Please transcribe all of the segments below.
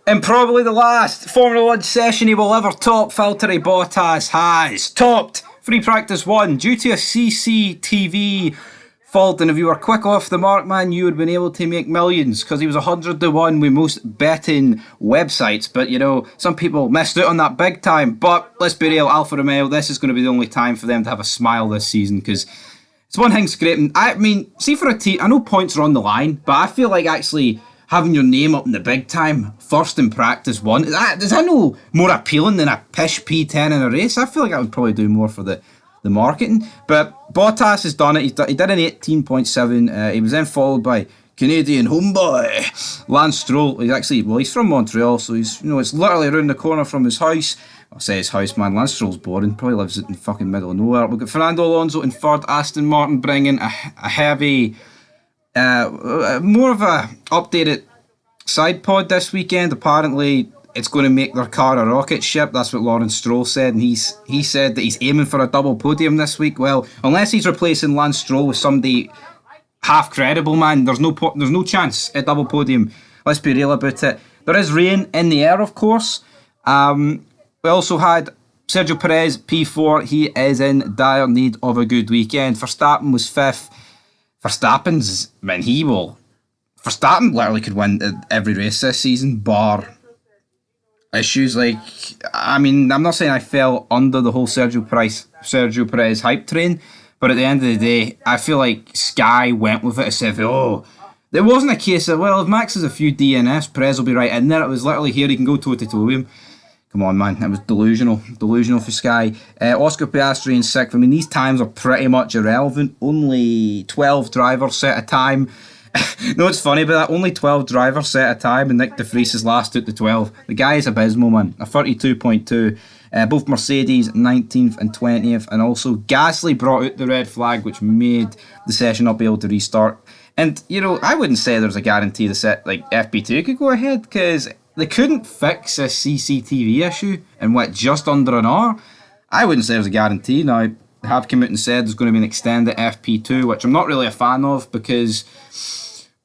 And probably the last Formula 1 session he will ever top, Valtteri Bottas has topped free practice 1 due to a CCTV fault. And if you were quick off the mark, man, you would have been able to make millions because he was 100 to 1 with most betting websites. But, you know, some people missed out on that big time. But let's be real, Alfa Romeo, this is going to be the only time for them to have a smile this season because it's one thing scraping. I mean, see for a team, I know points are on the line, but I feel like actually having your name up in the big time, first in practice 1, is that no more appealing than a pish P10 in a race? I feel like I would probably do more for the marketing. But Bottas has done it. He did an 18.7. He was then followed by Canadian homeboy Lance Stroll. He's from Montreal, so he's, you know, it's literally around the corner from his house. I'll say his house, man. Lance Stroll's boring. Probably lives in the fucking middle of nowhere. We've got Fernando Alonso in third. Aston Martin bringing a heavy, more of a updated side pod this weekend. Apparently, it's going to make their car a rocket ship. That's what Lawrence Stroll said, and he said that he's aiming for a double podium this week. Well, unless he's replacing Lance Stroll with somebody half credible, man, there's no chance at double podium. Let's be real about it. There is rain in the air, of course. We also had Sergio Perez, P4. He is in dire need of a good weekend. Verstappen was 5th. Verstappen literally could win every race this season, bar issues. Like, I mean, I'm not saying I fell under the whole Sergio Perez hype train, but at the end of the day, I feel like Sky went with it as if, there wasn't a case of, well, if Max has a few DNFs, Perez will be right in there. It was literally here, he can go toe-to-toe with him. Come on, man, it was delusional for Sky. Oscar Piastri in 6th. I mean, these times are pretty much irrelevant. Only 12 drivers set a time. No, it's funny about that. Only 12 drivers set a time, and Nick de Vries is last out the 12. The guy is abysmal, man. A 32.2. Both Mercedes 19th and 20th, and also Gasly brought out the red flag, which made the session not be able to restart. And, you know, I wouldn't say there's a guarantee the set like FP2 could go ahead because they couldn't fix a CCTV issue in just under an hour. I wouldn't say there's a guarantee. Now, they have come out and said there's going to be an extended FP2, which I'm not really a fan of because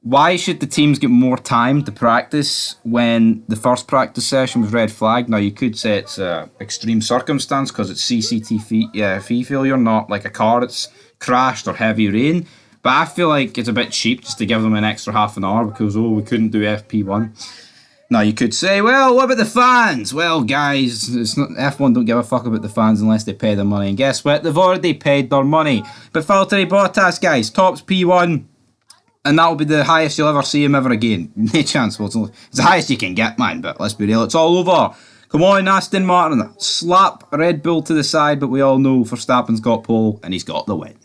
why should the teams get more time to practice when the first practice session was red flag? Now, you could say it's an extreme circumstance because it's CCTV failure, not like a car that's crashed or heavy rain. But I feel like it's a bit cheap just to give them an extra half an hour because, we couldn't do FP1. Now, you could say, well, what about the fans? Well, guys, it's not, F1 don't give a fuck about the fans unless they pay their money. And guess what? They've already paid their money. But Valtteri Bottas, guys, tops P1. And that'll be the highest you'll ever see him ever again. No chance. Well, it's the highest you can get, man. But let's be real, it's all over. Come on, Aston Martin. Slap Red Bull to the side. But we all know Verstappen's got pole and he's got the win.